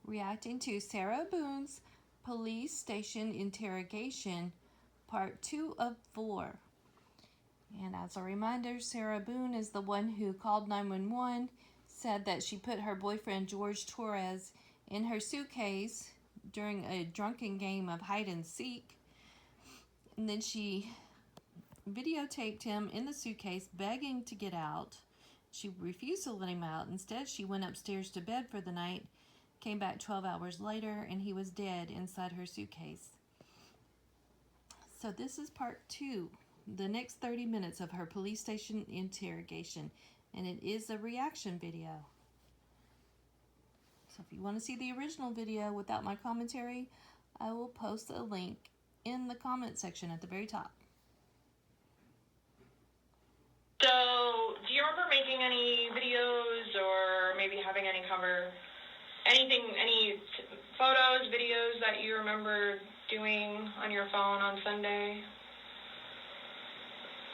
reacting to Sarah Boone's police station interrogation, part 2 of 4. And as a reminder, Sarah Boone is the one who called 911, said that she put her boyfriend George Torres in her suitcase during a drunken game of hide and seek. And then she videotaped him in the suitcase begging to get out. She refused to let him out. Instead, she went upstairs to bed for the night, came back 12 hours later, and he was dead inside her suitcase. So this is part 2, the next 30 minutes of her police station interrogation, and it is a reaction video. So if you want to see the original video without my commentary, I will post a link in the comment section at the very top. So, do you remember making any videos or maybe having any photos, videos that you remember doing on your phone on Sunday?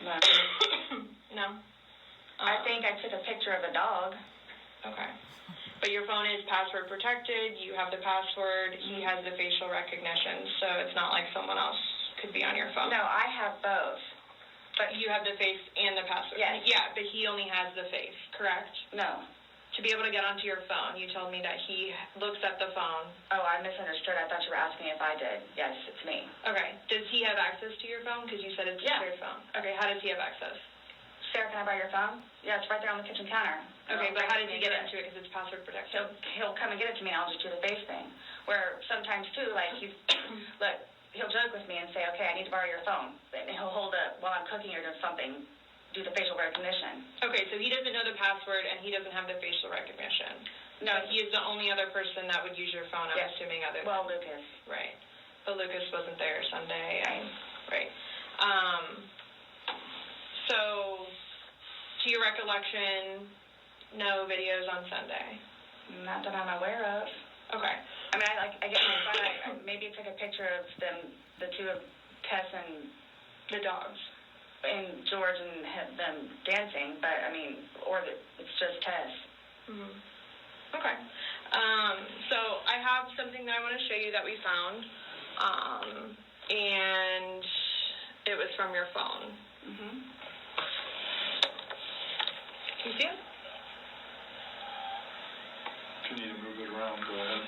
No. No? I think I took a picture of a dog. Okay. But your phone is password protected, you have the password, he has the facial recognition, so it's not like someone else could be on your phone. No, I have both. But you have the face and the password. Yes. Yeah, but he only has the face, correct? No. To be able to get onto your phone, you told me that he looks at the phone. Oh, I misunderstood. I thought you were asking if I did. Yes, it's me. Okay. Does he have access to your phone? Because you said it's your phone. Okay, how does he have access? Sarah, can I borrow your phone? Yeah, it's right there on the kitchen counter. Okay, but how does he get into it? Because it's password protected. He'll come and get it to me, and I'll just do the face thing. Where sometimes, too, like, look, he'll joke with me and say, okay, I need to borrow your phone. And he'll hold it while I'm cooking or doing something, do the facial recognition. Okay, so he doesn't know the password and he doesn't have the facial recognition. No, he is the only other person that would use your phone, I'm assuming, other than... Well, Lucas. Right. But Lucas wasn't there Sunday. Right. So, to your recollection, no videos on Sunday? Not that I'm aware of. Okay. I mean, I guess I maybe took a picture of them, the two of Tess and the dogs. And George and them dancing, but I mean, it's just Tess. Mm-hmm. Okay. So I have something that I want to show you that we found, and it was from your phone. Mm-hmm. Can you see it? If you need to move it around, go ahead.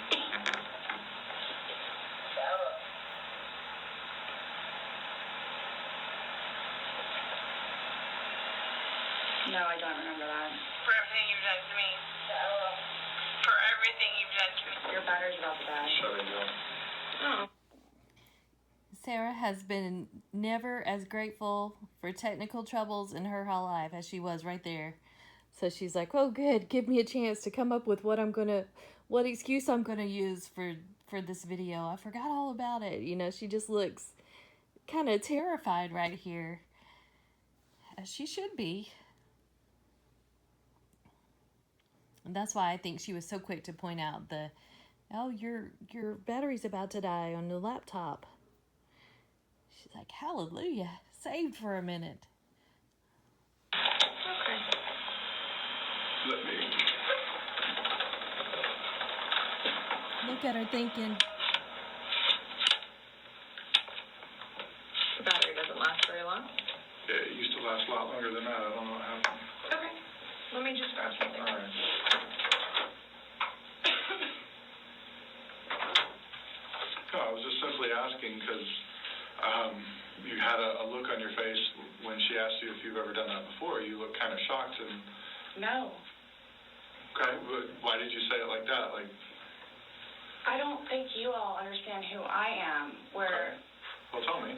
No, I don't remember that. For everything you've done to me. For everything you've done to me. Your battery's about to die. Shut it down. Oh. Sarah has been never as grateful for technical troubles in her whole life as she was right there. So she's like, oh good, give me a chance to come up with what excuse I'm gonna use for this video. I forgot all about it. You know, she just looks kind of terrified right here. As she should be. And that's why I think she was so quick to point out your battery's about to die on the laptop. She's like, hallelujah, saved for a minute. Okay. Let me. Look at her thinking. The battery doesn't last very long. Yeah, it used to last a lot longer than that. I don't know what happened. Okay. Let me just grab something. All right. No, I was just simply asking because you had a look on your face when she asked you if you've ever done that before. You looked kind of shocked and... No. Okay, but why did you say it like that? Like... I don't think you all understand who I am, where... Well, tell me.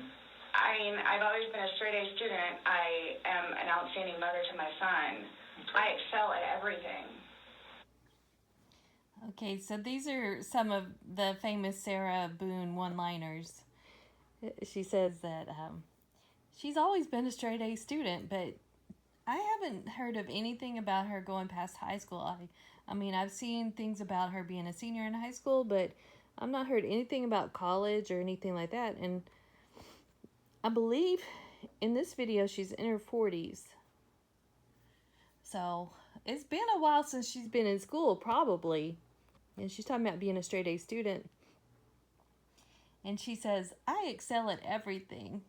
I mean, I've always been a straight-A student. I am an outstanding mother to my son. Okay. I excel at everything. Okay, so these are some of the famous Sarah Boone one-liners. She says that she's always been a straight-A student, but I haven't heard of anything about her going past high school. I mean, I've seen things about her being a senior in high school, but I've not heard anything about college or anything like that. And I believe in this video she's in her 40s. So it's been a while since she's been in school, probably. And she's talking about being a straight A student. And she says, I excel at everything.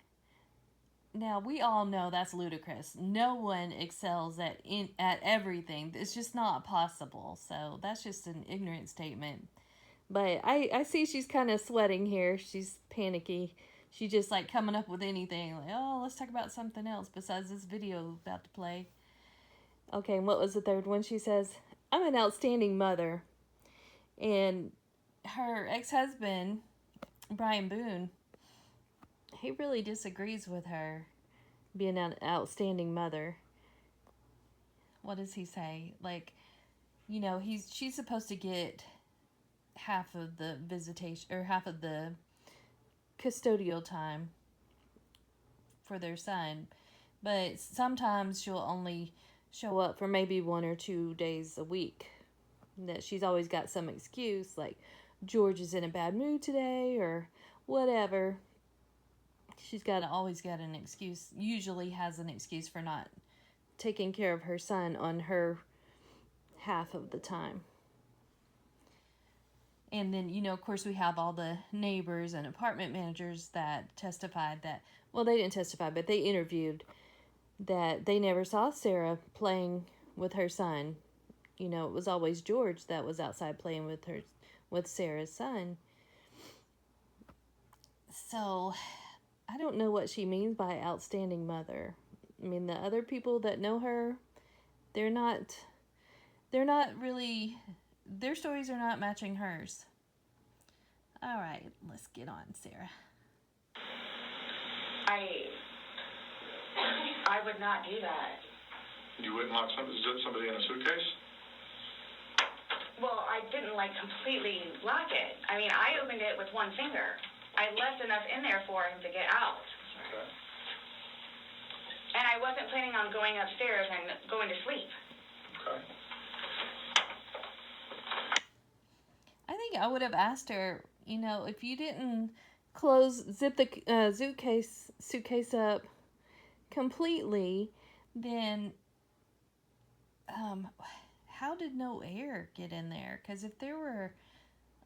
Now, we all know that's ludicrous. No one excels at everything. It's just not possible. So that's just an ignorant statement. But I see she's kind of sweating here. She's panicky. She's just like coming up with anything. Like, oh, let's talk about something else besides this video about to play. Okay, and what was the third one? She says, I'm an outstanding mother. And her ex-husband, Brian Boone, he really disagrees with her being an outstanding mother. What does he say? Like, you know, she's supposed to get half of the visitation, or half of the custodial time for their son, but sometimes she'll only show up for maybe 1 or 2 days a week. That she's always got some excuse, like George is in a bad mood today or whatever. She's always got an excuse, usually has an excuse for not taking care of her son on her half of the time. And then, you know, of course, we have all the neighbors and apartment managers that testified that, well, they didn't testify, but they interviewed that they never saw Sarah playing with her son. You know, it was always George that was outside playing with Sarah's son. So, I don't know what she means by outstanding mother. I mean, the other people that know her, they're not really, their stories are not matching hers. All right, let's get on, Sarah. I would not do that. You wouldn't lock somebody in a suitcase? Well, I didn't completely lock it. I mean, I opened it with one finger. I left enough in there for him to get out. Okay. And I wasn't planning on going upstairs and going to sleep. Okay. I think I would have asked her, you know, if you didn't zip the suitcase up completely, then how did no air get in there? Because if there were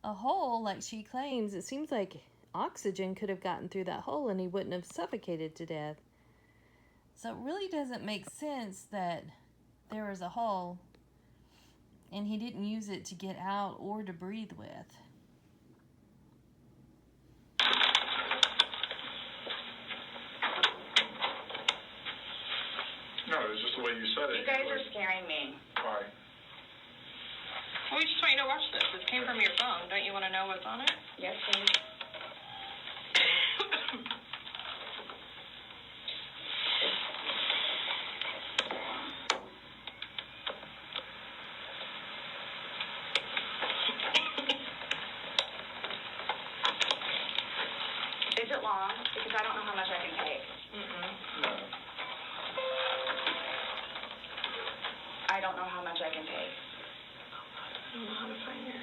a hole like she claims, it seems like oxygen could have gotten through that hole and he wouldn't have suffocated to death. So it really doesn't make sense that there was a hole and he didn't use it to get out or to breathe with. No, it's just the way you said it. You guys are scaring me. Why? Well, we just want you to watch this. This came from your phone. Don't you want to know what's on it? Yes, please. Is it long? Because I don't know how much I can take. No. I don't know how much I can take. I don't know how to find your...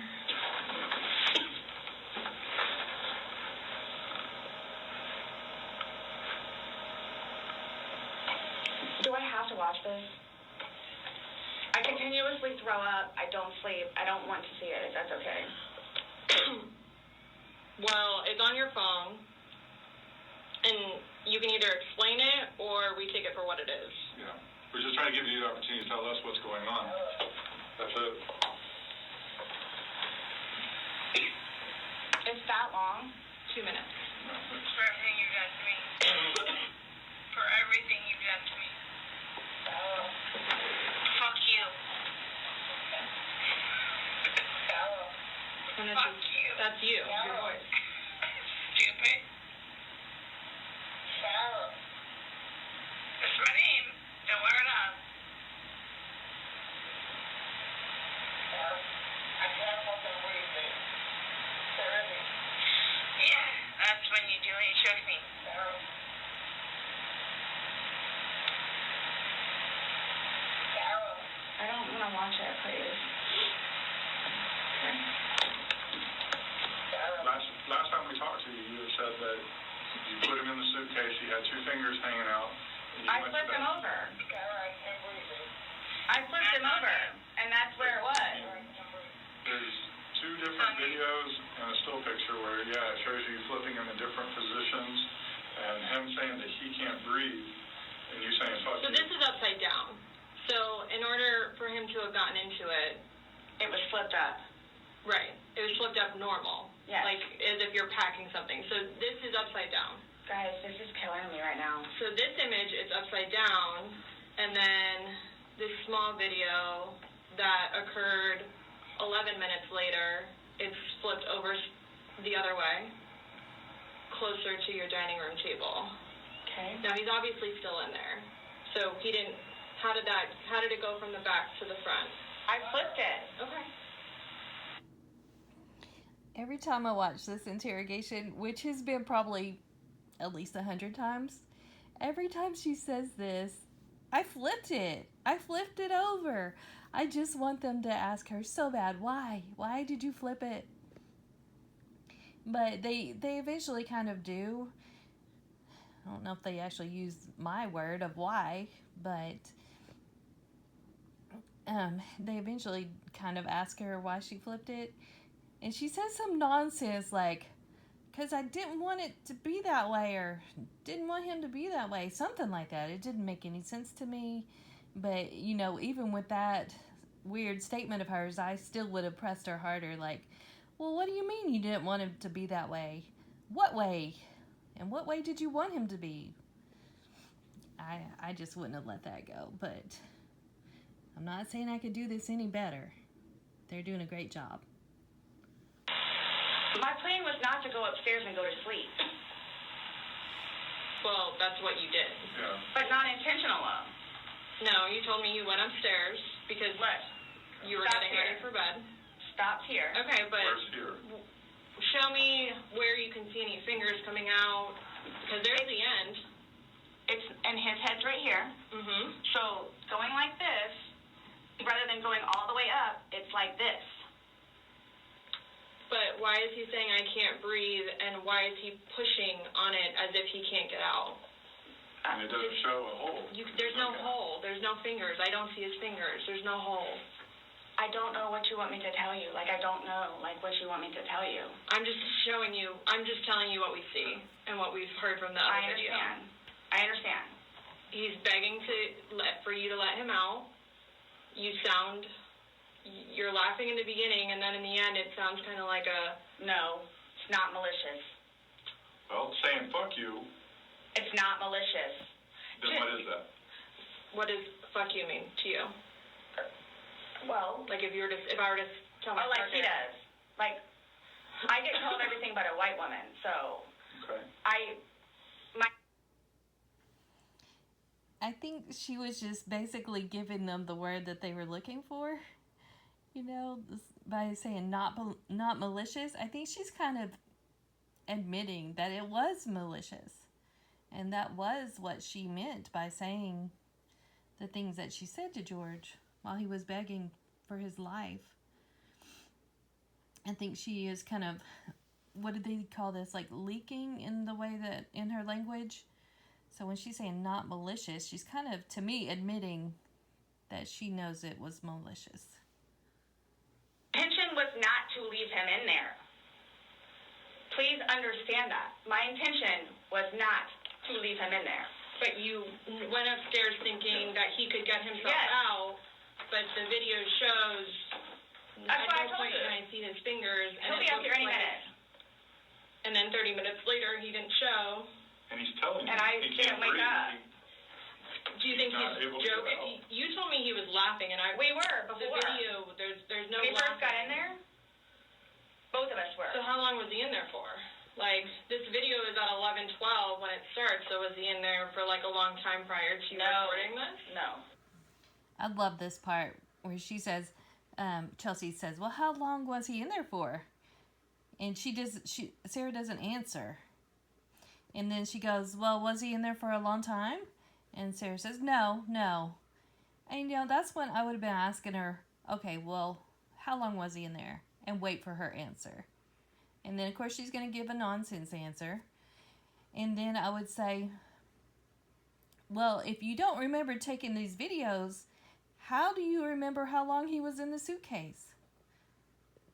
Do I have to watch this? I continuously throw up. I don't sleep. I don't want to see it, if that's okay. Well, it's on your phone, and you can either explain it or we take it for what it is. Yeah. We're just trying to give you the opportunity to tell us what's going on. That's it. It's that long? 2 minutes. For everything you've done to me. For everything you've done to me. Fuck you. And Fuck you. That's you, your voice. Stupid. That's my name. Don't wear it up. I can't fucking breathe, babe. Yeah, that's when you do it. You choke me. I don't want to watch it, please. Last time we talked to you, you had said that you put him in the suitcase, he had 2 fingers hanging out. I flipped him over. I flipped him over, and that's where it was. There's 2 different videos and a still picture where, yeah, it shows you flipping in the different positions and him saying that he can't breathe and you saying fuck So you. this is upside down. So in order for him to have gotten into it, It was flipped up. right, it was flipped up normal. Yes. Like as if you're packing something. So this is upside down. Guys, this is killing me right now. So this image is upside down, and then this small video that occurred 11 minutes later, it's flipped over the other way, closer to your dining room table. Okay. Now he's obviously still in there. So he didn't, how did it go from the back to the front? I flipped it. Okay. Every time I watch this interrogation, which has been probably at least 100 times, every time she says this, I flipped it. I flipped it over. I just want them to ask her so bad, why? Why did you flip it? But they eventually kind of do. I don't know if they actually use my word of why, but they eventually kind of ask her why she flipped it. And she says some nonsense like, because I didn't want it to be that way, or didn't want him to be that way. Something like that. It didn't make any sense to me. But, you know, even with that weird statement of hers, I still would have pressed her harder. Like, well, what do you mean you didn't want him to be that way? What way? And what way did you want him to be? I just wouldn't have let that go. But I'm not saying I could do this any better. They're doing a great job. My plan was not to go upstairs and go to sleep, Well, that's what you did. Yeah. but not intentional. No, you told me you went upstairs because What? you were Stop getting here. ready for bed. Stopped here. Okay, but Where's here? show me where you can see any fingers coming out, because there's the end. It's and his head's right here. Mm-hmm. So going like this, rather than going all the way up, it's like this. But why is he saying I can't breathe, and why is he pushing on it as if he can't get out? And it doesn't show a hole. There's no hole. There's no fingers. I don't see his fingers. There's no hole. I don't know what you want me to tell you. Like, I don't know, like, what you want me to tell you. I'm just showing you. I'm just telling you what we see and what we've heard from the other video. I understand. He's begging for you to let him out. You're laughing in the beginning, and then in the end, it sounds kind of like a... No, it's not malicious. Well, saying fuck you, It's not malicious. then what is that? What does fuck you mean to you? Well, Like if I were to tell my like he partner... does. Like, I get told everything but a white woman, so Okay. I think she was just basically giving them the word that they were looking for. You know, by saying not malicious, I think she's kind of admitting that it was malicious. And that was what she meant by saying the things that she said to George while he was begging for his life. I think she is kind of, what did they call this, like leaking in the way that, in her language. So when she's saying not malicious, she's kind of, to me, admitting that she knows it was malicious. intention was not to leave him in there. Please understand that. My intention was not to leave him in there. But you went upstairs thinking that he could get himself Yes. out, but the video shows That's at what I no told point you. can I see his fingers. He'll And be it up here looks any like- minute. And then 30 minutes later, he didn't show. And he's telling you And I he didn't can't wake breathe. up. Do you think not able he's to get joking? out. You told me he was laughing, and We were the before. video, there's no When we laughing. first got in there, both of us were. So how long was he in there for? Like, this video is at 11:12 when it starts, so was he in there for like a long time prior to you No. recording this? No. I love this part where she says, Chelsea says, well, how long was he in there for? And Sarah doesn't answer. And then she goes, well, was he in there for a long time? And Sarah says, no. And, you know, that's when I would have been asking her, okay, well, how long was he in there? And wait for her answer. And then, of course, she's going to give a nonsense answer. And then I would say, well, if you don't remember taking these videos, how do you remember how long he was in the suitcase?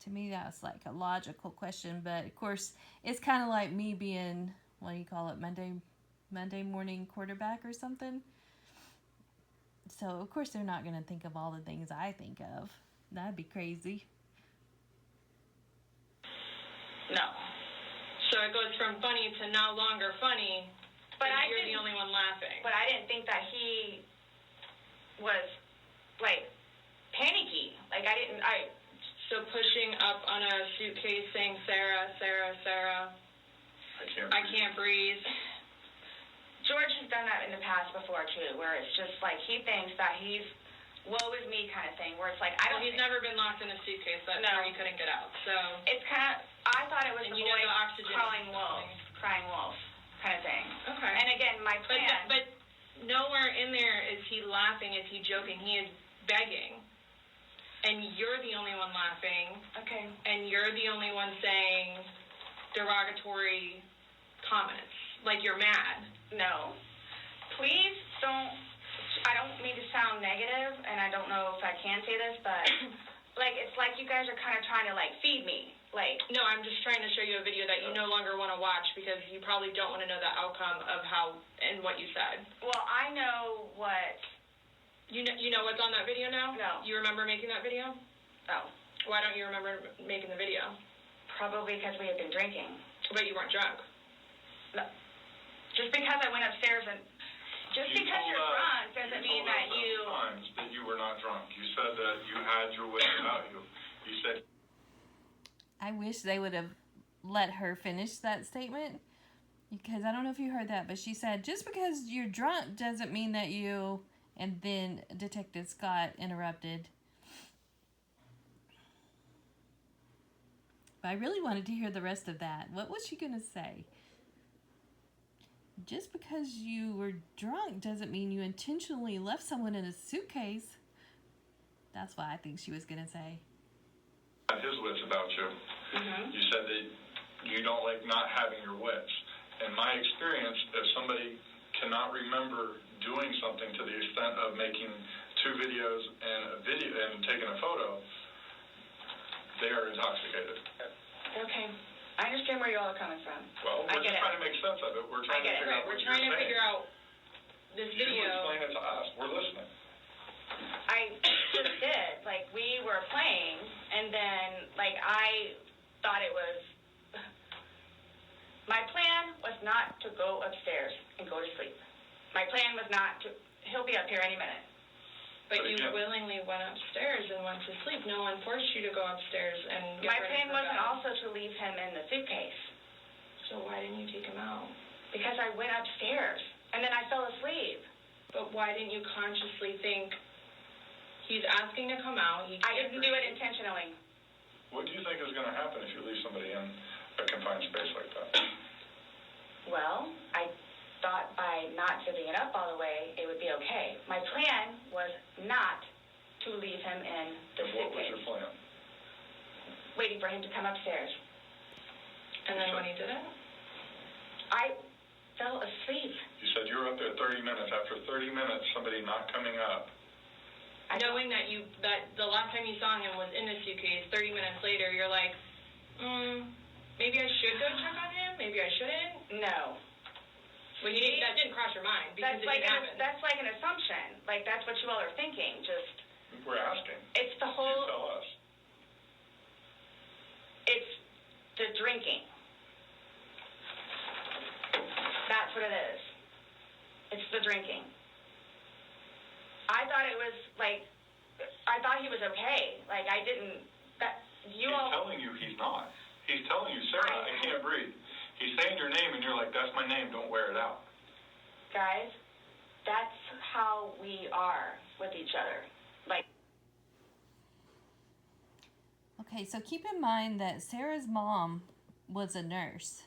To me, that's like a logical question, but of course, it's kind of like me being, what do you call it, Monday morning quarterback or something. So, of course, they're not going to think of all the things I think of. That'd be crazy. No. So it goes from funny to no longer funny, But you're the only one laughing. But I didn't think that he was, like, panicky. Like, So pushing up on a suitcase saying, Sarah, Sarah, Sarah, I can't breathe. George has done that in the past before, too, where it's just, like, he thinks that he's woe is me kind of thing, where it's like, He's never been locked in a suitcase. That's where he couldn't get out. So it's kind of, I thought it was the voice oxygen crying wolf kind of thing. Okay. And again, my plan. But nowhere in there is he laughing, is he joking. He is begging. And you're the only one laughing. Okay. And you're the only one saying derogatory comments. Like you're mad. No. Please don't, I don't mean to sound negative, and I don't know if I can say this, but, like, it's like you guys are kind of trying to, like, feed me. Like, no, I'm just trying to show you a video that you no longer want to watch because you probably don't want to know the outcome of how and what you said. Well, I know what. You know what's on that video now? No. You remember making that video? No. Why don't you remember making the video? Probably because we had been drinking. But you weren't drunk. No. Just because I went upstairs and... Just because you're drunk doesn't mean that you... times that you were not drunk. You said that you had your wits about you. You said... I wish they would have let her finish that statement, because I don't know if you heard that, but she said, just because you're drunk doesn't mean that you... And then Detective Scott interrupted. But I really wanted to hear the rest of that. What was she going to say? Just because you were drunk doesn't mean you intentionally left someone in a suitcase. That's what I think she was going to say. His wits about you. Mm-hmm. You said that you don't like not having your wits. In my experience, if somebody cannot remember doing something to the extent of making 2 videos and taking a photo, they are intoxicated. Okay. I understand where you all are coming from. Well, we're just trying to make sense of it. We're trying to figure out what you're saying. We're trying to figure out this video. You explain it to us. We're listening. I just did. Like, we were playing, and then, like, I thought it was... My plan was not to go upstairs and go to sleep. My plan was not to... He'll be up here any minute. But you willingly went upstairs and went to sleep. No one forced you to go upstairs and get My ready plan for wasn't bed. also to leave him in the suitcase. So why didn't you take him out? Because I went upstairs, and then I fell asleep. But why didn't you consciously think, he's asking to come out, I didn't do it intentionally. What do you think is going to happen if you leave somebody in a confined space like that? Well, I thought by not giving it up all the way, it would be okay. My plan was not to leave him in the And what was suitcase. your plan? Waiting for him to come upstairs. And then when he did it? I fell asleep. You said you were up there 30 minutes. After 30 minutes, somebody not coming up. Knowing that the last time you saw him was in the suitcase, 30 minutes later, you're like, maybe I should go check on him? Maybe I shouldn't? No. Well, that didn't cross your mind because That's it didn't happen. That's like an assumption. Like, that's what you all are thinking. Just, We're asking. it's the You whole, tell us. it's the drinking. That's what it is. It's the drinking. I thought it was, like, I thought he was okay. Like, I didn't, He's telling you he's not. He's telling you, Sarah, I can't breathe. He's saying your name, and you're like, that's my name, don't wear it out. Guys, that's how we are with each other. Like... Okay, so keep in mind that Sarah's mom was a nurse.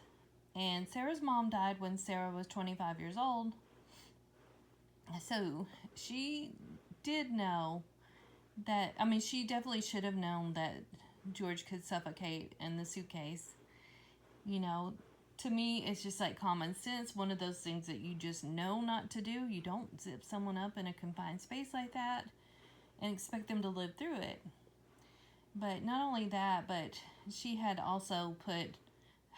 And Sarah's mom died when Sarah was 25 years old. So she did know that, she definitely should have known that George could suffocate in the suitcase. To me, it's just like common sense. One of those things that you just know not to do. You don't zip someone up in a confined space like that and expect them to live through it. But not only that, but she had also put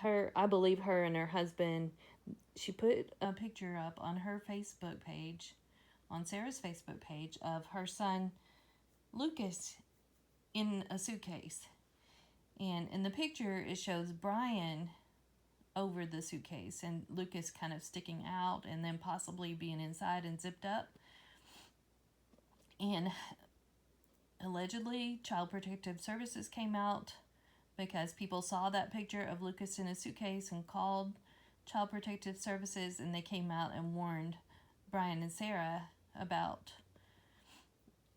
I believe her and her husband, she put a picture up on her Facebook page, on Sarah's Facebook page, of her son, Lucas, in a suitcase. And in the picture, it shows Brian over the suitcase and Lucas kind of sticking out and then possibly being inside and zipped up. And allegedly, Child Protective Services came out because people saw that picture of Lucas in a suitcase and called Child Protective Services, and they came out and warned Brian and Sarah about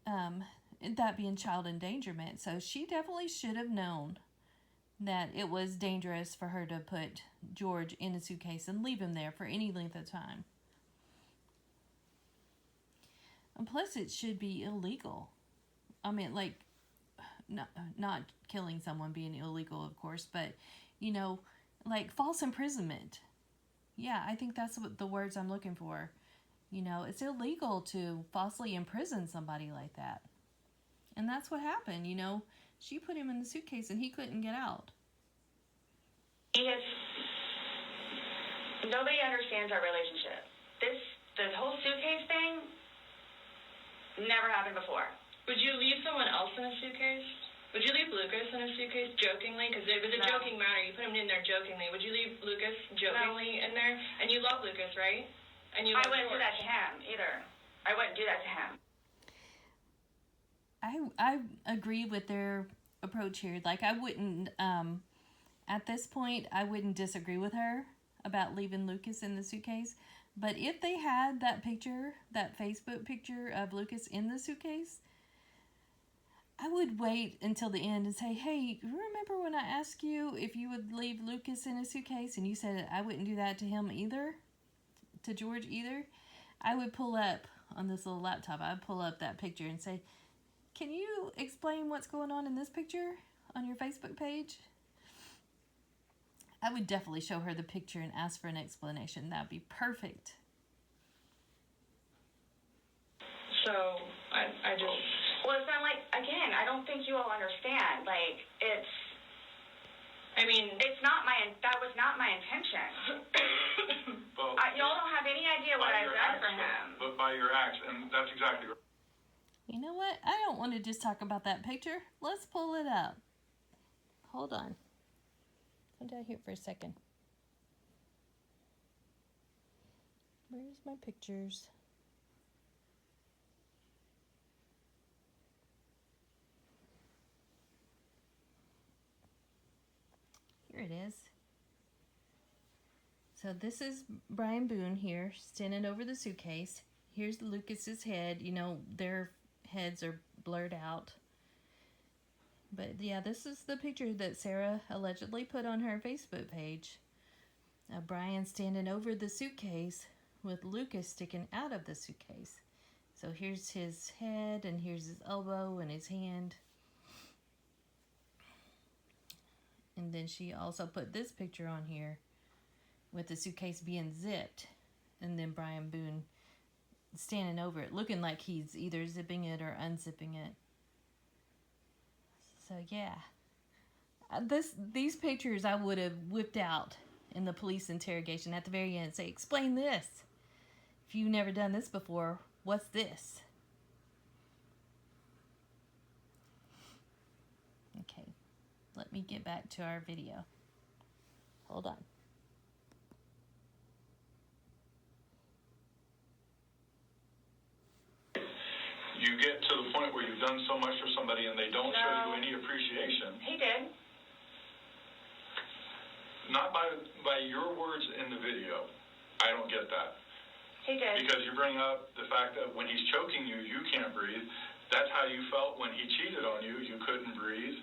that being child endangerment. So she definitely should have known that it was dangerous for her to put George in a suitcase and leave him there for any length of time. And plus, it should be illegal. I mean, like, not killing someone being illegal, of course, but, you know, like false imprisonment. Yeah, I think that's what the words I'm looking for. You know, it's illegal to falsely imprison somebody like that. And that's what happened, you know. She put him in the suitcase and he couldn't get out. Nobody understands our relationship. The whole suitcase thing never happened before. Would you leave someone else in a suitcase? Would you leave Lucas in a suitcase jokingly? Because it was a joking matter. You put him in there jokingly. Would you leave Lucas jokingly in there? And you love Lucas, right? And you. I wouldn't do that to him either. I wouldn't do that to him. I agree with their approach here. Like, I wouldn't, at this point, I wouldn't disagree with her about leaving Lucas in the suitcase. But if they had that picture, that Facebook picture of Lucas in the suitcase, I would wait until the end and say, hey, remember when I asked you if you would leave Lucas in a suitcase and you said I wouldn't do that to him either, to George either? I would pull up on this little laptop, I'd pull up that picture and say, can you explain what's going on in this picture on your Facebook page? I would definitely show her the picture and ask for an explanation. That would be perfect. So, I just... Well, it's not like, again, I don't think you all understand. Like, it's not that was not my intention. Y'all don't have any idea what I've done for him. But by your acts, and that's exactly right. You know what? I don't want to just talk about that picture. Let's pull it up. Hold on. Come down here for a second. Where's my pictures? Here it is. So this is Brian Boone here, standing over the suitcase. Here's Lucas's head. You know, their heads are blurred out. But yeah, this is the picture that Sarah allegedly put on her Facebook page. Brian standing over the suitcase with Lucas sticking out of the suitcase. So here's his head and here's his elbow and his hand. And then she also put this picture on here with the suitcase being zipped. And then Brian Boone standing over it, looking like he's either zipping it or unzipping it. So yeah, these pictures I would have whipped out in the police interrogation at the very end. Say, explain this. If you've never done this before, what's this? Okay, let me get back to our video. Hold on. You get to the point where you've done so much for somebody and they don't show you any appreciation. He did. Not by your words in the video. I don't get that. He did. Because you bring up the fact that when he's choking you, you can't breathe. That's how you felt when he cheated on you. You couldn't breathe.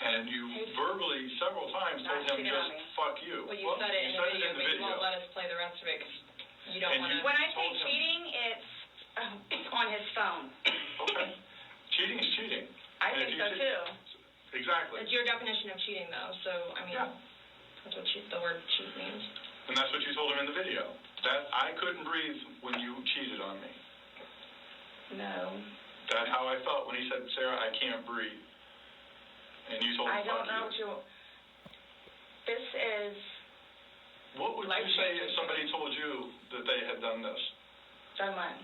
And you verbally several times told him just fuck you. Well, you said it in the video, but you won't let us play the rest of it because you don't want to. When I say cheating, it's on his phone. Okay. Cheating is cheating. I think so too. Exactly. It's your definition of cheating, though. So, I mean, that's what the word cheat means. And that's what you told him in the video. That I couldn't breathe when you cheated on me. No. That's how I felt when he said, Sarah, I can't breathe. And you told I him, don't know fuck what you... This is... What would you say if somebody told you that they had done this? Done what?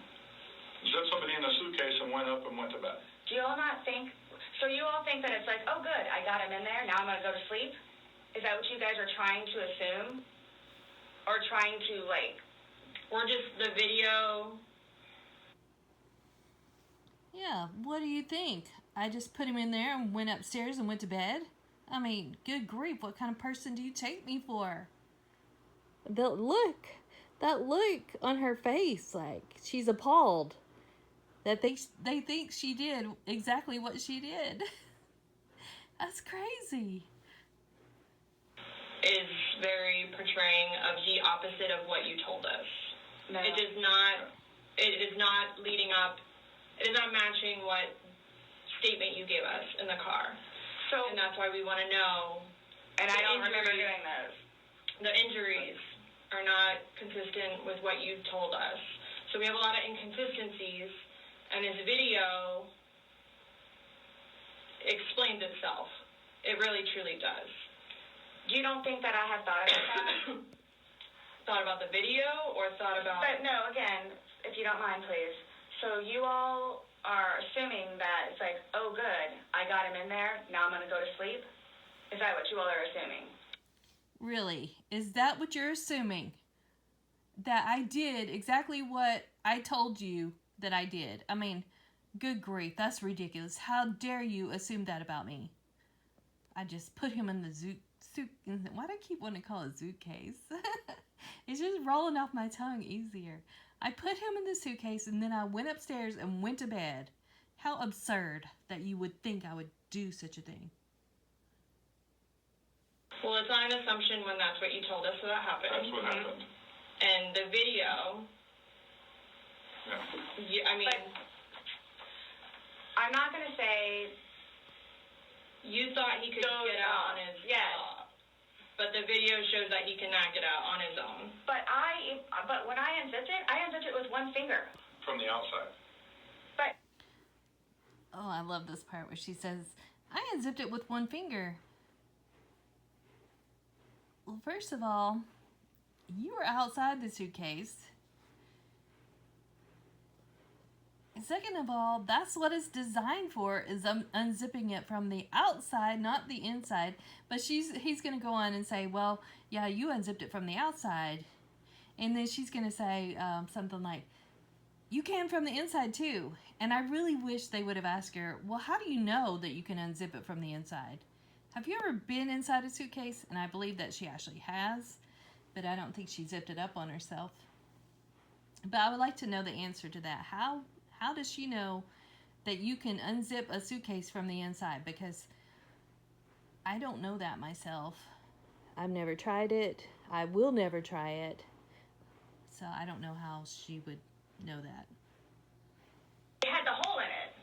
Zipped somebody in a suitcase and went up and went to bed. Do you all not think... So you all think that it's like, oh, good, I got him in there, now I'm going to go to sleep? Is that what you guys are trying to assume? Or trying to, like... Or just the video... Yeah, what do you think? I just put him in there and went upstairs and went to bed? I mean, good grief, what kind of person do you take me for? That look on her face, like she's appalled that they think she did exactly what she did. That's crazy. is very portraying of the opposite of what you told us. No. It is not leading up, it is not matching what statement you gave us in the car. So, And that's why we want to know. and I don't remember doing those. The injuries are not consistent with what you told us. So we have a lot of inconsistencies, and this video explains itself. It really, truly does. You don't think that I have thought about that? Thought about the video, or thought about... But no, again, if you don't mind, please. So you all are assuming that it's like, oh, good, I got him in there, now I'm going to go to sleep? Is that what you all are assuming? Really? Is that what you're assuming? That I did exactly what I told you that I did? I mean, good grief, that's ridiculous. How dare you assume that about me? I just put him in the why do I keep wanting to call it a suitcase? It's just rolling off my tongue easier. I put him in the suitcase and then I went upstairs and went to bed. How absurd that you would think I would do such a thing. Well, it's not an assumption when that's what you told us, so that happened. That's what happened. And the video, Yeah. I mean, But I'm not going to say... you thought he could Goes get out on on. his Yes. but the video shows that he cannot get out on his own. But when I unzipped it with one finger. From the outside. But Oh, I love this part where she says, I unzipped it with one finger. Well, first of all, you were outside the suitcase. And second of all, that's what it's designed for, is unzipping it from the outside, not the inside. But he's going to go on and say, well, yeah, you unzipped it from the outside. And then she's going to say something like, you can from the inside too. And I really wish they would have asked her, well, how do you know that you can unzip it from the inside? Have you ever been inside a suitcase? And I believe that she actually has, but I don't think she zipped it up on herself. But I would like to know the answer to that. How does she know that you can unzip a suitcase from the inside? Because I don't know that myself. I've never tried it. I will never try it. So I don't know how she would know that. it had the hole in it.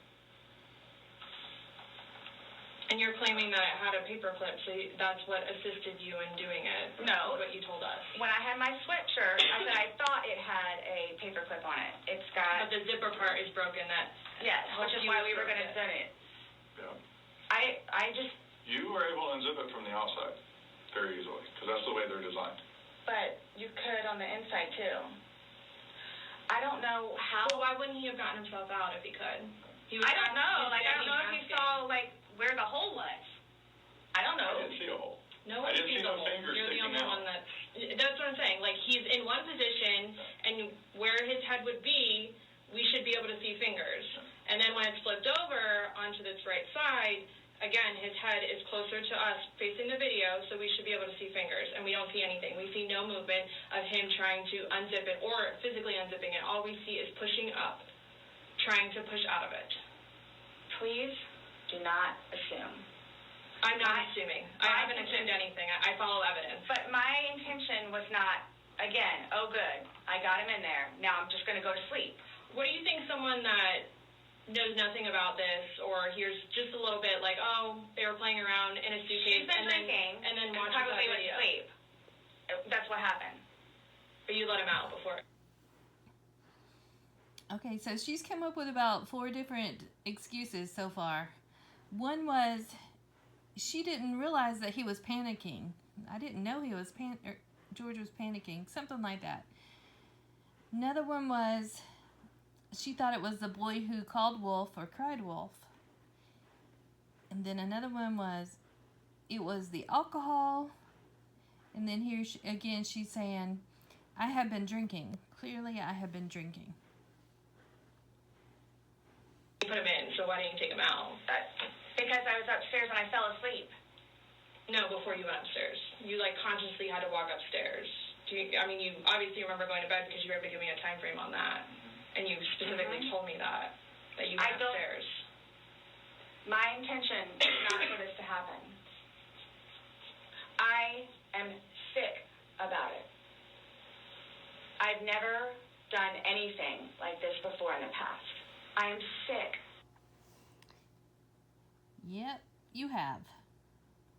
And you're claiming that it had a paper clip, so that's what assisted you in doing it. No. What you told us. When I had my sweatshirt, I said I thought it had a paper clip on it. It's got... But the zipper part is broken. That Yes, which is why we were going to send it. Yeah. I just... You were able to unzip it from the outside very easily, because that's the way they're designed. But you could on the inside, too. I don't know how... Well, why wouldn't he have gotten himself out if he could? I don't know. Like, I don't know if he saw, like, where the hole was. I don't know. I didn't see a hole. No I one didn't sees see the no hole. fingers You're the sticking only out. one that's what I'm saying. Like, he's in one position, and where his head would be, we should be able to see fingers. And then when it's flipped over onto this right side, again, his head is closer to us facing the video, so we should be able to see fingers. And we don't see anything. We see no movement of him trying to unzip it or physically unzipping it. All we see is pushing up, trying to push out of it. Please do not assume. I'm not assuming. I haven't assumed anything. I follow evidence. But my intention was not, again, oh, good, I got him in there. Now I'm just going to go to sleep. What do you think someone that knows nothing about this or hears just a little bit like, oh, they were playing around in a suitcase She's been drinking and then watches that probably went to video? sleep. That's what happened. But you let him out before. Okay, so she's come up with about 4 different excuses so far. One was she didn't realize that he was panicking. I didn't know he was George was panicking, something like that. Another one was, she thought it was the boy who called wolf or cried wolf. And then another one was, it was the alcohol. And then here again, she's saying, I have been drinking. Clearly, I have been drinking. You put him in, so why didn't you take him out? Because I was upstairs and I fell asleep. No, before you went upstairs. You, like, consciously had to walk upstairs. You obviously remember going to bed because you were able to give me a time frame on that. And you specifically told me that you went upstairs. My intention is not for this to happen. I am sick about it. I've never done anything like this before in the past. I am sick. Yep, you have.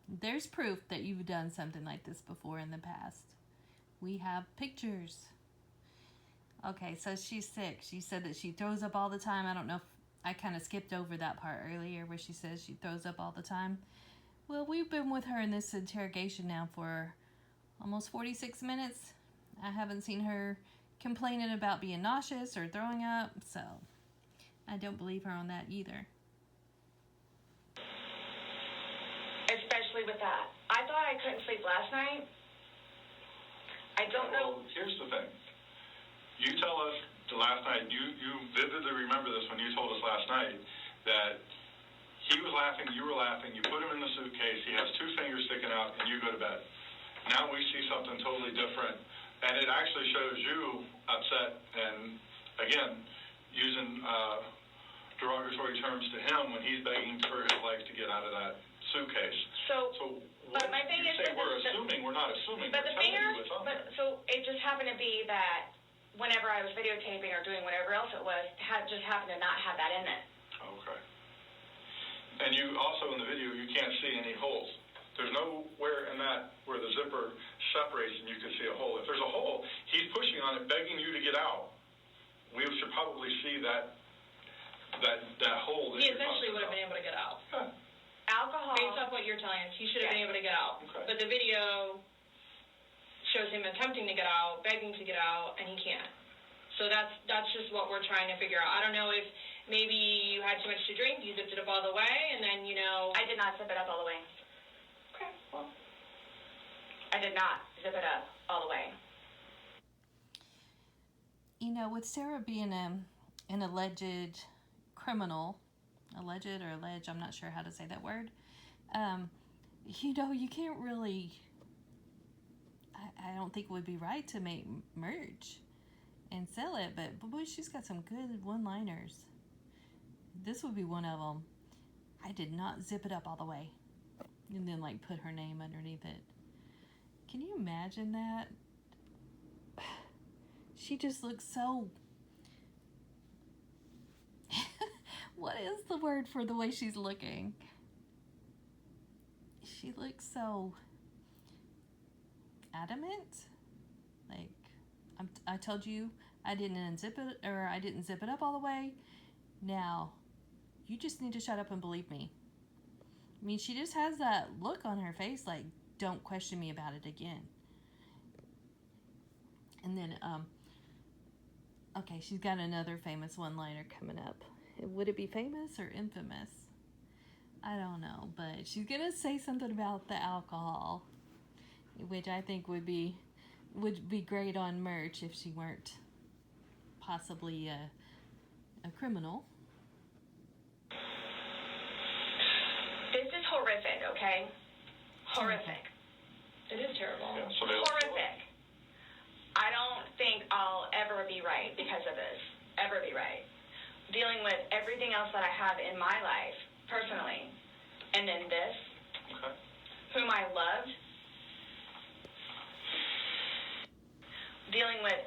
There's proof that you've done something like this before in the past. We have pictures. Okay, so she's sick. She said that she throws up all the time. I don't know if I kind of skipped over that part earlier where she says she throws up all the time. Well, we've been with her in this interrogation now for almost 46 minutes. I haven't seen her complaining about being nauseous or throwing up, so I don't believe her on that either. Especially with that. I thought I couldn't sleep last night. I don't know. Well, here's the thing. You tell us last night, you vividly remember this when you told us last night, that he was laughing, you were laughing, you put him in the suitcase, he has two fingers sticking out, and you go to bed. Now we see something totally different, and it actually shows you upset and, again, using derogatory terms to him when he's begging for his life to get out of that suitcase. So but my thing is, we're assuming, we're not assuming. But the we're telling finger, you what's on there. so it just happened to be that whenever I was videotaping or doing whatever else it was, just happened to not have that in it. Okay. And you also, in the video, you can't see any holes. There's nowhere in that where the zipper separates and you can see a hole. If there's a hole, he's pushing on it, begging you to get out. We should probably see that hole. He essentially would have been able to get out. Huh. Alcohol. Based off what you're telling us, he should have been able to get out. Okay. But the video shows him attempting to get out, begging to get out, and he can't. So that's just what we're trying to figure out. I don't know if maybe you had too much to drink, you zipped it up all the way, and then, I did not zip it up all the way. Okay, well. I did not zip it up all the way. With Sarah being an alleged criminal, alleged or alleged, I'm not sure how to say that word, you can't really, I don't think it would be right to make merch and sell it, but boy, she's got some good one-liners. This would be one of them. I did not zip it up all the way. And then, put her name underneath it. Can you imagine that? She just looks so... What is the word for the way she's looking? She looks so adamant. I told you I didn't unzip it, or I didn't zip it up all the way. Now, you just need to shut up and believe me. She just has that look on her face don't question me about it again. And then, okay, she's got another famous one-liner coming up. Would it be famous or infamous? I don't know, but she's gonna say something about the alcohol, which I think would be great on merch if she weren't possibly a criminal. This is horrific, okay? Horrific. It is terrible. Yeah, so Horrific. I don't think I'll ever be right because of this. Ever be right. Dealing with everything else that I have in my life, personally, and then this, Okay. whom I loved, dealing with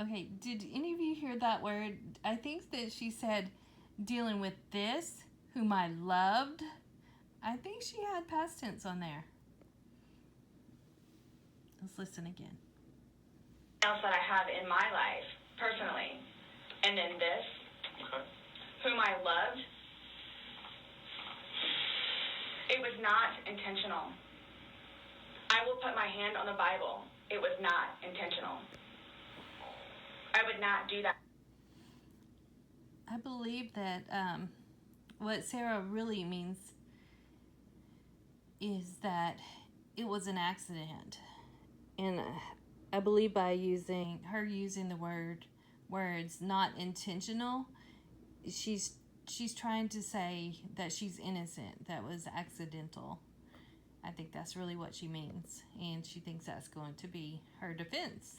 Okay, did any of you hear that word? I think that she said, dealing with this, whom I loved. I think she had past tense on there. Let's listen again. else that I have in my life, personally, and then this, Okay. whom I loved, It was not intentional. I will put my hand on the Bible. It was not intentional. I would not do that. I believe that what Sarah really means is that it was an accident. And I believe by using the words not intentional, she's trying to say that she's innocent, that was accidental. I think that's really what she means, and she thinks that's going to be her defense.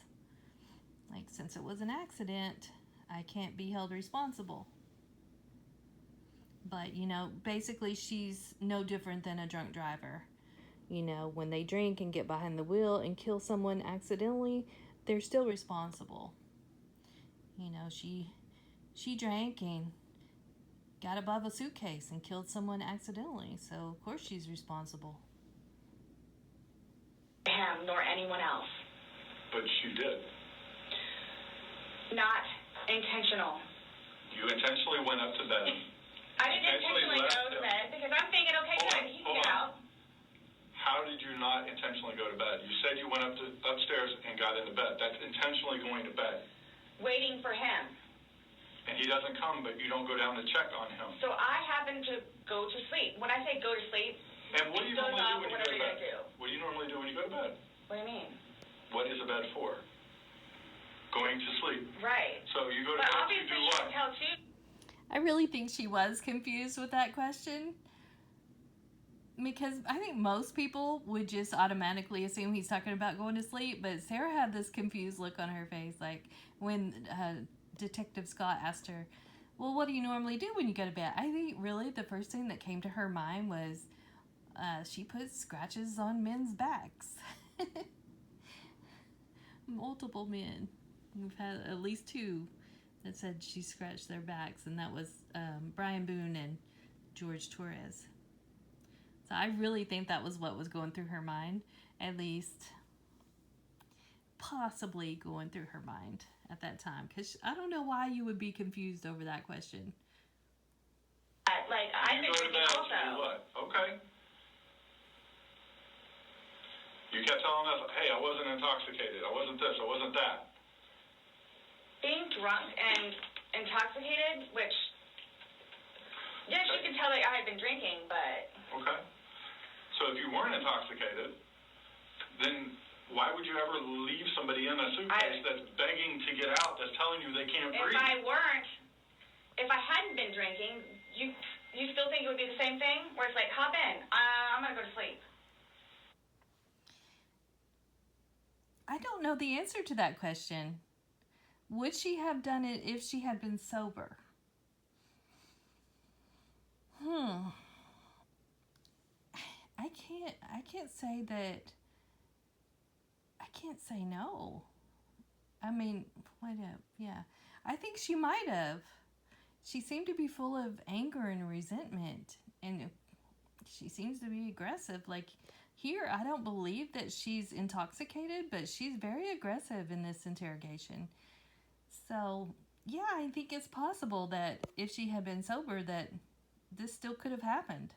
Like, since it was an accident, I can't be held responsible. But, basically she's no different than a drunk driver. When they drink and get behind the wheel and kill someone accidentally, they're still responsible. She drank and got above a suitcase and killed someone accidentally, so of course she's responsible. Him nor anyone else. But she did. Not intentional. You intentionally went up to bed. I didn't intentionally go to bed because I'm thinking, okay, good, he can get out. How did you not intentionally go to bed? You said you went upstairs and got into bed. That's intentionally going to bed. Waiting for him. And he doesn't come, but you don't go down to check on him. So I happen to go to sleep. When I say go to sleep, and what do you normally do when you go to bed? Do. What do you normally do when you go to bed? What do you mean? What is a bed for? Going to sleep. Right. So you go to bed to do what? I really think she was confused with that question, because I think most people would just automatically assume he's talking about going to sleep, but Sarah had this confused look on her face, like when Detective Scott asked her, well, what do you normally do when you go to bed? I think really the first thing that came to her mind was she puts scratches on men's backs. Multiple men. We've had at least two that said she scratched their backs, and that was Brian Boone and George Torres. So I really think that was what was going through her mind, at least possibly going through her mind at that time, because I don't know why you would be confused over that question. Like, I've been drinking also. What? Okay. You kept telling us, hey, I wasn't intoxicated, I wasn't this, I wasn't that. Being drunk and intoxicated, which, yes, you can tell that I had been drinking, but... Okay. So if you weren't intoxicated, then why would you ever leave somebody in a suitcase that's begging to get out, that's telling you they can't breathe? If I hadn't been drinking, you still think it would be the same thing? Where it's like, hop in, I'm going to go to sleep. I don't know the answer to that question. Would she have done it if she had been sober? I can't say that. I can't say no. I mean, yeah. I think she might have. She seemed to be full of anger and resentment, and she seems to be aggressive. Like, here, I don't believe that she's intoxicated, but she's very aggressive in this interrogation. So, yeah, I think it's possible that if she had been sober, that this still could have happened.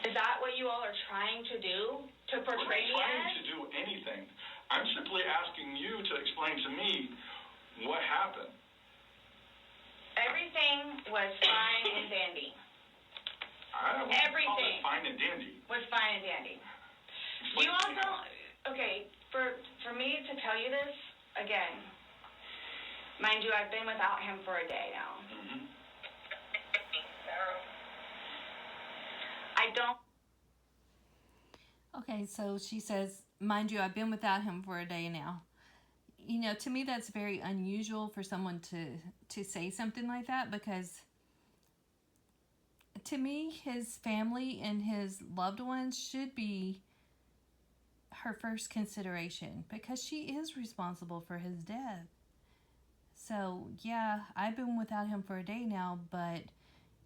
Is that what you all are trying to do? To portray me as? We're not trying to do anything. I'm simply asking you to explain to me what happened. Everything was fine and dandy. I don't call it fine and dandy. Was fine and dandy. You also, okay, for me to tell you this, again, mind you, I've been without him for a day now. Mm-hmm. I don't. Okay, so she says, mind you, I've been without him for a day now. You know, to me, that's very unusual for someone to say something like that, because to me, his family and his loved ones should be her first consideration, because she is responsible for his death. So, yeah, I've been without him for a day now, but,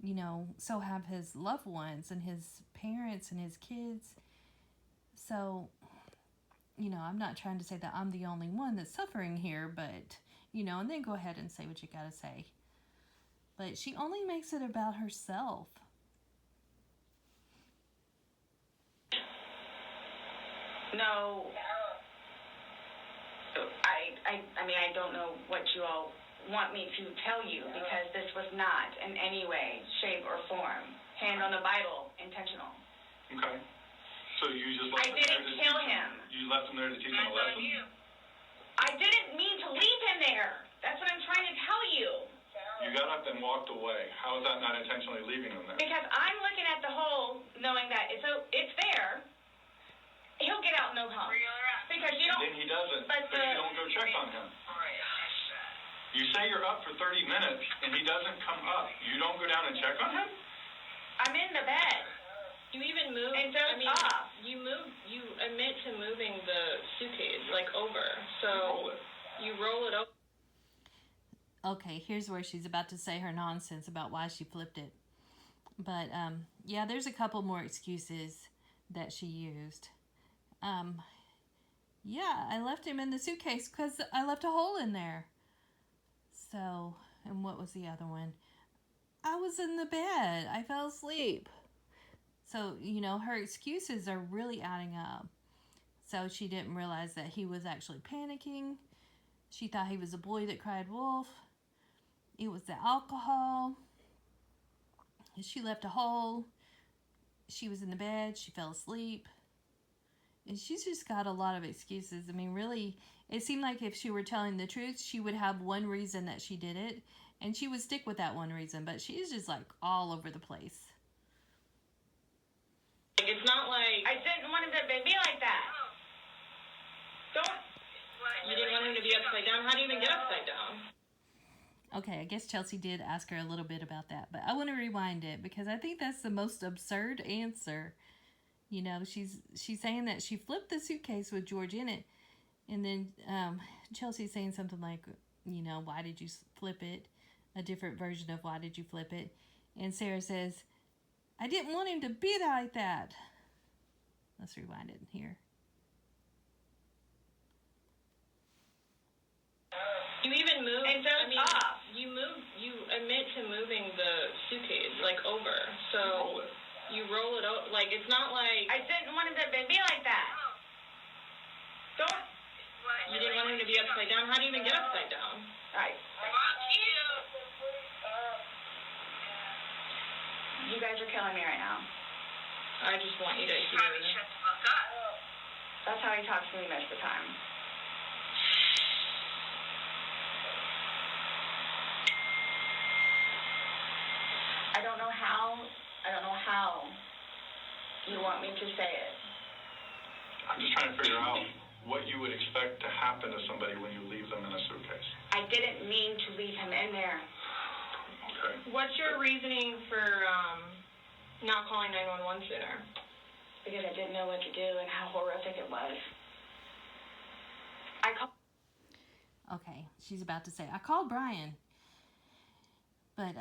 you know, so have his loved ones and his parents and his kids. So, you know, I'm not trying to say that I'm the only one that's suffering here, but, you know, and then go ahead and say what you gotta say. But she only makes it about herself. No. I mean, I don't know what you all want me to tell you, because this was not in any way, shape, or form, hand on the Bible, intentional. Okay. So you just left I didn't kill him. You left him there to teach him a lesson? I didn't mean to leave him there. That's what I'm trying to tell you. You got up and walked away. How is that not intentionally leaving him there? Because I'm looking at the hole, knowing that it's there. He'll get out no problem. Because you don't. Then he doesn't. But you don't go check on him. You say you're up for 30 minutes and he doesn't come up. You don't go down and check on him? I'm in the bed. You even moved. And off. You admit to moving the suitcase over. So you roll it over. Okay, here's where she's about to say her nonsense about why she flipped it. But yeah, there's a couple more excuses that she used. Yeah, I left him in the suitcase because I left a hole in there. So, and what was the other one? I was in the bed. I fell asleep. So, her excuses are really adding up. So she didn't realize that he was actually panicking. She thought he was a boy that cried wolf. It was the alcohol. She left a hole. She was in the bed. She fell asleep. And she's just got a lot of excuses. I mean, really, it seemed like if she were telling the truth, she would have one reason that she did it. And she would stick with that one reason. But she's just all over the place. It's not like... I didn't want him to be like that. Don't... You didn't want him to be upside down? How do you even get upside down? Okay, I guess Chelsea did ask her a little bit about that. But I want to rewind it because I think that's the most absurd answer. She's saying that she flipped the suitcase with George in it. And then Chelsea's saying something like, why did you flip it? A different version of why did you flip it? And Sarah says, I didn't want him to be like that. Let's rewind it here. You even moved. And off. You admit to moving the suitcase over. So you roll it over. It's not like... I didn't want him to be like that. Don't... You didn't want him to be upside down? How do you even get upside down? Right. You guys are killing me right now. I just want you to hear. That's how he talks to me most of the time. I don't know how you want me to say it. I'm just trying to figure out what you would expect to happen to somebody when you leave them in a suitcase. I didn't mean to leave him in there. Okay. What's your reasoning for not calling 911 sooner? Because I didn't know what to do and how horrific it was. Okay, she's about to say, I called Brian. But,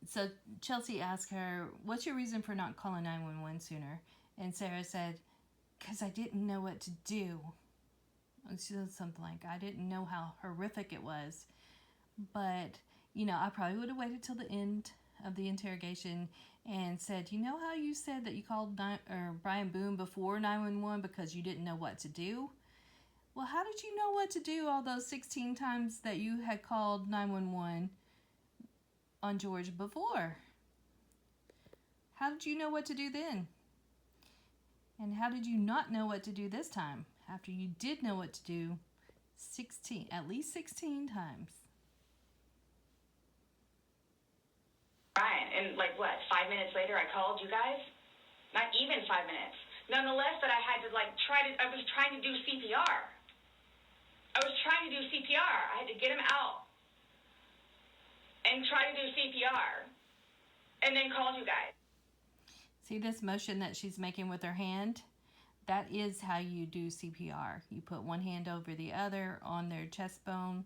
so Chelsea asked her, what's your reason for not calling 911 sooner? And Sarah said, because I didn't know what to do. And she said something like, I didn't know how horrific it was. But, I probably would have waited till the end of the interrogation and said, how you said that you called Brian Boone before 911 because you didn't know what to do? Well, how did you know what to do all those 16 times that you had called 911 on George before? How did you know what to do then? And how did you not know what to do this time after you did know what to do at least 16 times? Brian, and 5 minutes later I called you guys? Not even 5 minutes. Nonetheless, that I had to I was trying to do CPR. I had to get him out and try to do CPR and then called you guys. See this motion that she's making with her hand? That is how you do CPR. You put one hand over the other on their chest bone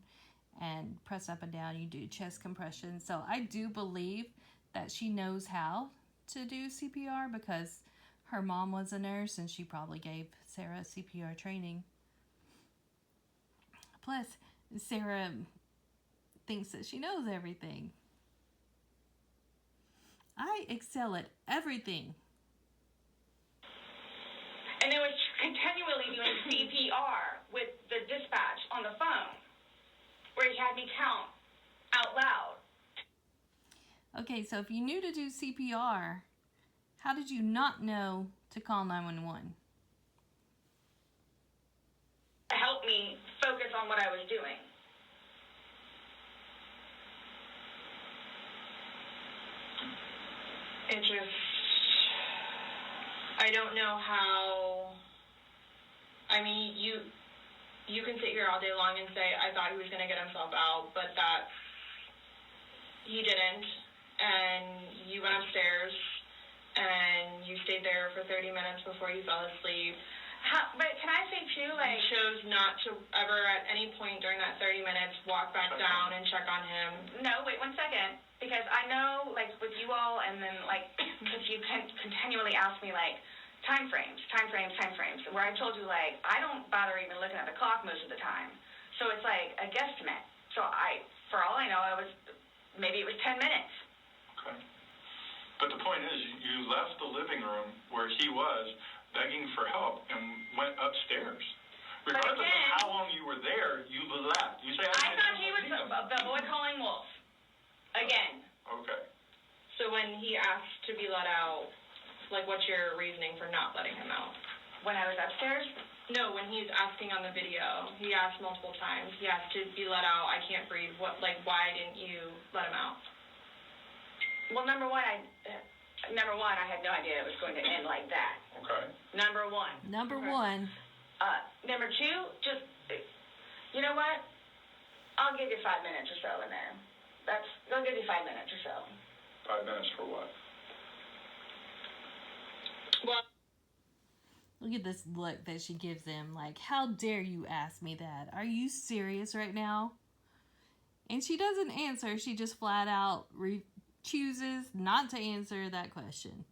and press up and down. You do chest compression. So I do believe that she knows how to do CPR because her mom was a nurse and she probably gave Sarah CPR training. Plus, Sarah thinks that she knows everything. I excel at everything. And it was continually doing CPR with the dispatch on the phone, where he had me count out loud. Okay, so if you knew to do CPR, how did you not know to call 911? To help me focus on what I was doing. It just, I don't know how, I mean, you can sit here all day long and say, I thought he was going to get himself out, but he didn't, and you went upstairs, and you stayed there for 30 minutes before you fell asleep. But can I say, too, like... You chose not to ever at any point during that 30 minutes walk back down and check on him. No, wait 1 second. Because I know, like, with you all, and then, like, because you continually ask me, like, time frames, where I told you, like, I don't bother even looking at the clock most of the time. So it's, like, a guesstimate. So for all I know, maybe it was 10 minutes. Okay. But the point is, you left the living room where he was begging for help and went upstairs. Regardless of how long you were there, you left. You say, I thought he was the boy calling wolf. Again. Okay. So when he asked to be let out, like, what's your reasoning for not letting him out? When I was upstairs? No, when he's asking on the video, he asked multiple times. He asked to be let out. I can't breathe. Why didn't you let him out? Well, number one, I had no idea it was going to end like that. Okay. Number one. Number one. Number two, just, you know what? I'll give you 5 minutes or so in there. I'll give you 5 minutes or so. 5 minutes for what? Well, look at this look that she gives him. Like, how dare you ask me that? Are you serious right now? And she doesn't answer. She just flat out chooses not to answer that question.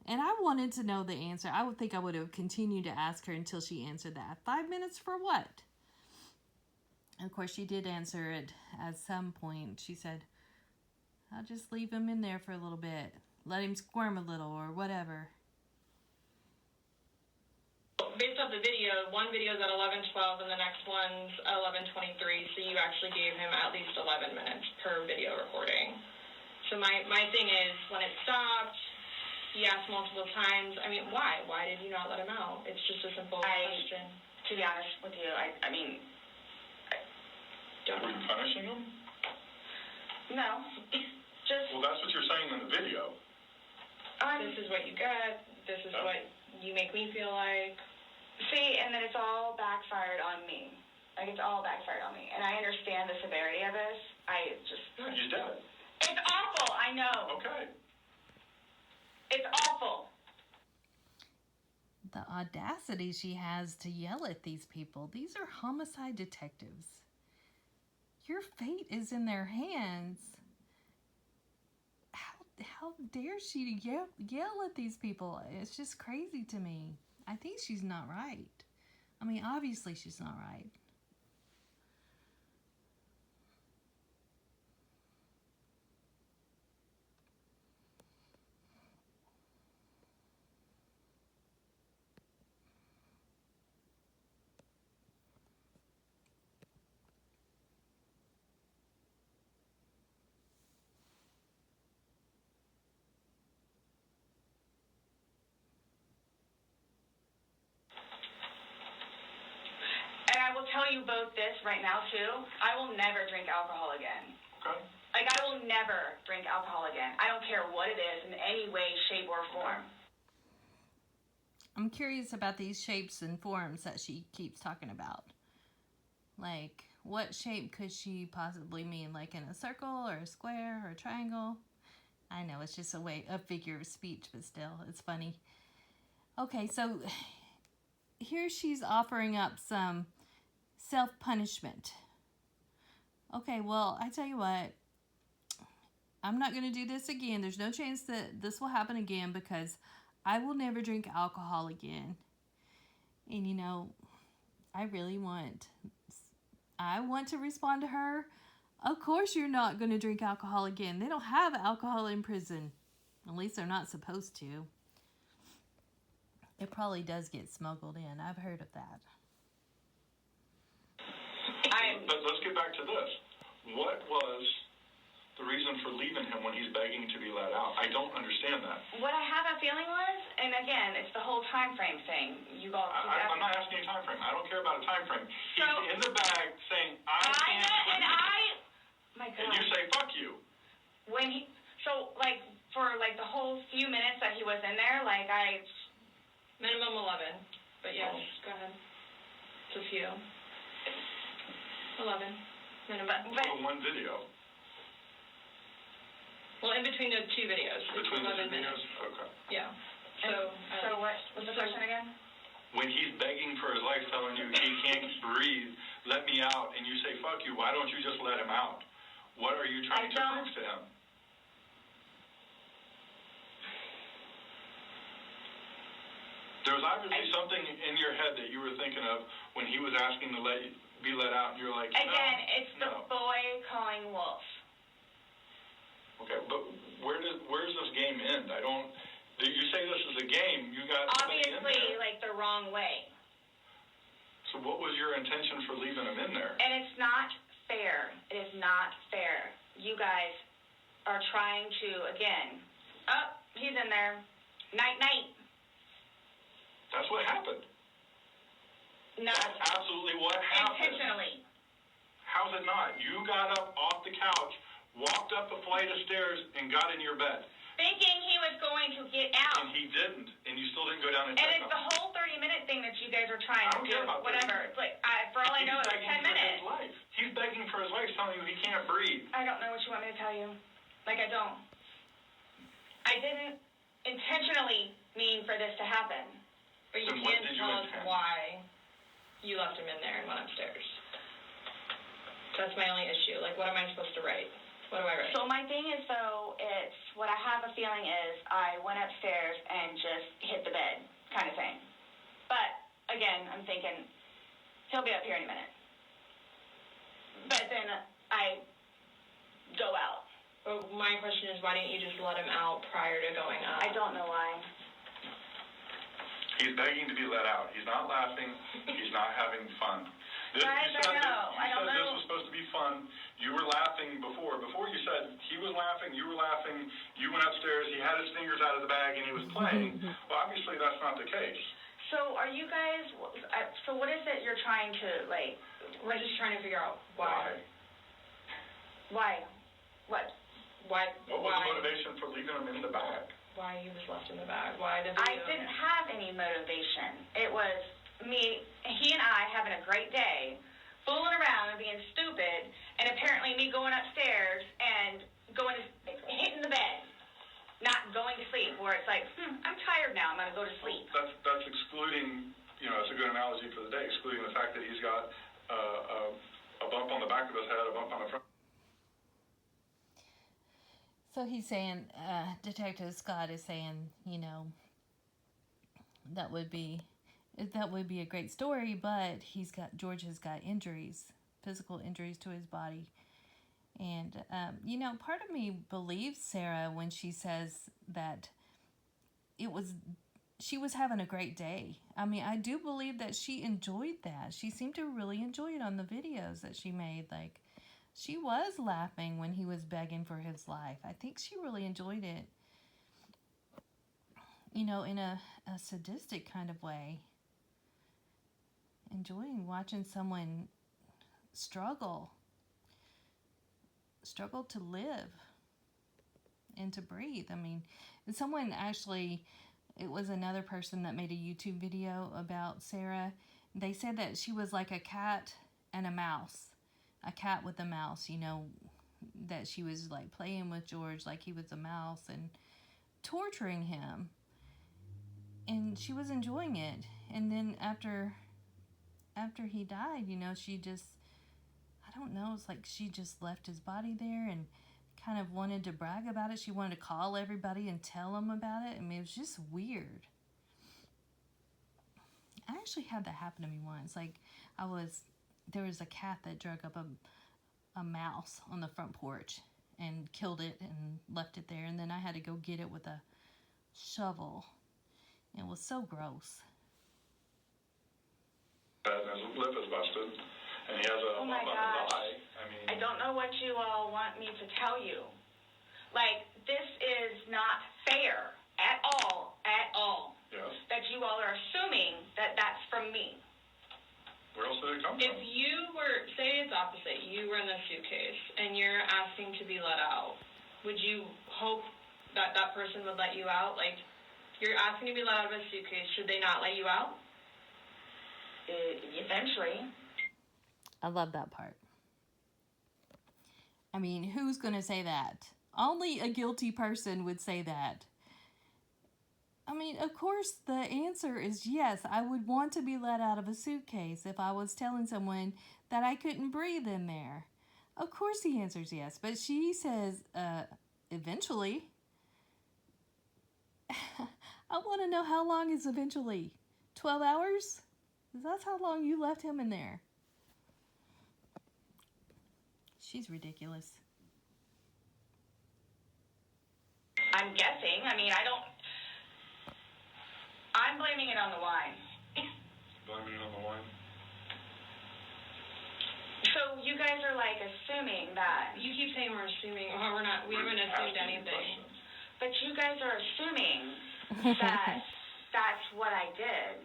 And I wanted to know the answer. I would think I would have continued to ask her until she answered that. 5 minutes for what? And of course, she did answer it at some point. She said, I'll just leave him in there for a little bit. Let him squirm a little or whatever. based off the video, one video is at 11:12 and the next one's at 11:23, so you actually gave him at least 11 minutes per video recording. So my thing is, when it stopped, he asked multiple times, I mean, why? Why did you not let him out? It's just a simple question. To be honest with you, I mean... Don't Were you punishing him? No. Just... Well, that's what you're saying in the video. This is what you get. This is what you make me feel like. See, and then it's all backfired on me. Like, it's all backfired on me. And I understand the severity of this. I just... Yeah, you did. It's awful, I know. Okay. It's awful. The audacity she has to yell at these people. These are homicide detectives. Your fate is in their hands. How dare she yell at these people? It's just crazy to me. I think she's not right. I mean, obviously she's not right. Tell you both this right now too. I will never drink alcohol again. Okay. Like, I will never drink alcohol again. I don't care what it is in any way, shape, or form. I'm curious about these shapes and forms that she keeps talking about. Like, what shape could she possibly mean? Like in a circle or a square or a triangle? I know, it's just a figure of speech, but still, it's funny. Okay, so here she's offering up some self-punishment. Okay, well, I tell you what, I'm not going to do this again. There's no chance that this will happen again because I will never drink alcohol again. And, you know, I want to respond to her. Of course you're not going to drink alcohol again. They don't have alcohol in prison. At least they're not supposed to. It probably does get smuggled in. I've heard of that. But let's get back to this. What was the reason for leaving him when he's begging to be let out? I don't understand that. What I have a feeling was, and again, it's the whole time frame thing. You all keep I'm asking. not asking you a time frame. I don't care about a time frame. He's So- in the bag saying, I I can't know, quit. and my God. And you say, fuck you. When he, so like for like the whole few minutes that he was in there, like Minimum 11. But yes, go ahead. It's a few. 11. Minimum. But For one video. Well, in between those two videos. It's Between the 11 two videos? minutes. Okay. Yeah. so what's the question again? When he's begging for his life, telling you he can't breathe, let me out, and you say, fuck you, why don't you just let him out? What are you trying to prove to him? There was obviously something in your head that you were thinking of when he was asking to be let out, and you were like, Again, it's the no. boy calling wolf. Okay, but where's this game end? You say this is a game, you got somebody in Obviously, there. like the wrong way. So what was your intention for leaving him in there? And it's not fair. It is not fair. You guys are trying to, again, he's in there. Night, night. That's what happened. No. That's absolutely what happened. Intentionally. How's it not? You got up off the couch, walked up a flight of stairs, and got in your bed. Thinking he was going to get out. And he didn't, and you still didn't go down and And check it's him. the whole 30-minute thing that you guys are trying I to don't do. care about 30 Whatever. minutes. It's like, for all I know, it's 10 He's begging for minutes. his life. He's begging for his life, telling you he can't breathe. I don't know what you want me to tell you. Like, I don't. I didn't intentionally mean for this to happen. But you Then what can't did you tell us intend? why you left him in there and went upstairs. That's my only issue. Like, what am I supposed to write? What do I write? So my thing is, though, it's what I have a feeling is I went upstairs and just hit the bed kind of thing. But, again, I'm thinking, he'll be up here in a minute. But then I go out. But my question is, why didn't you just let him out prior to going up? I don't know why. He's begging to be let out. He's not laughing. He's not having fun. Guys, I know. I don't know. This was supposed to be fun. You were laughing before. Before you said he was laughing, you were laughing. You went upstairs. He had his fingers out of the bag and he was playing. Well, obviously that's not the case. So are you guys, so what is it you're trying to, like... We're just trying to figure out why. Why? What? Why? What was the motivation for leaving him in the bag? Why he was left in the bag? Why the I video? didn't have any motivation. It was he and I having a great day, fooling around and being stupid, and apparently me going upstairs and hitting the bed, not going to sleep, where it's like, I'm tired now, I'm going to go to sleep. That's excluding, it's a good analogy for the day, excluding the fact that he's got a bump on the back of his head, a bump on the front. So he's saying, Detective Scott is saying, that would be a great story, but George has got injuries, physical injuries to his body. And, part of me believes Sarah when she says that she was having a great day. I mean, I do believe that she enjoyed that. She seemed to really enjoy it on the videos that she made. Like, she was laughing when he was begging for his life. I think she really enjoyed it, in a sadistic kind of way. Enjoying watching someone struggle to live and to breathe. I mean, and someone actually, it was another person that made a YouTube video about Sarah. They said that she was like a cat and a mouse. A cat with a mouse, that she was like playing with George like he was a mouse and torturing him. And she was enjoying it. And then after he died, she just, I don't know, it's like she just left his body there and kind of wanted to brag about it. She wanted to call everybody and tell them about it. I mean, it was just weird. I actually had that happen to me once. Like, there was a cat that drug up a mouse on the front porch and killed it and left it there. And then I had to go get it with a shovel. It was so gross. And his lip is busted, and he has a Oh my bump on gosh. his eye. I mean, I don't know what you all want me to tell you. Like, this is not fair at all, yes. that you all are assuming that that's from me. Where else did it come If from? you were, say it's opposite, you were in the suitcase and you're asking to be let out, would you hope that that person would let you out? Like, you're asking to be let out of a suitcase, should they not let you out? Eventually. I love that part. I mean, who's going to say that? Only a guilty person would say that. I mean, of course, the answer is yes. I would want to be let out of a suitcase if I was telling someone that I couldn't breathe in there. Of course the answer is yes. But she says, eventually. I want to know how long is eventually. 12 hours? That's how long you left him in there. She's ridiculous. I'm guessing. I mean, I'm blaming it on the wine. Blaming it on the wine. So you guys are like assuming that, You keep saying we're assuming, or we haven't assumed anything. but you guys are assuming that that's what I did.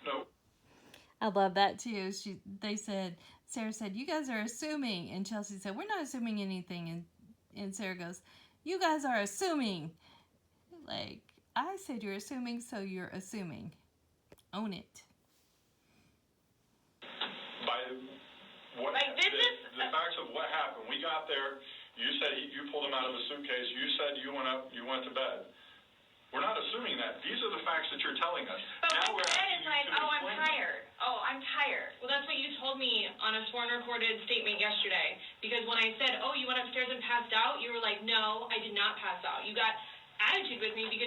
No. I love that too. Sarah said, you guys are assuming. And Chelsea said, we're not assuming anything. And Sarah goes, you guys are assuming. Like, I said you're assuming, so you're assuming. Own it. By what Like, this is the facts of what happened. We got there. You said you pulled him out of a suitcase. You said you went up. You went to bed. We're not assuming that. These are the facts that you're telling us. But Now what we're you said asking is you like, to oh, I'm explain them. tired. Oh, I'm tired. Well, that's what you told me on a sworn recorded statement yesterday. Because when I said, oh, you went upstairs and passed out, you were like, no, I did not pass out. You got attitude with me because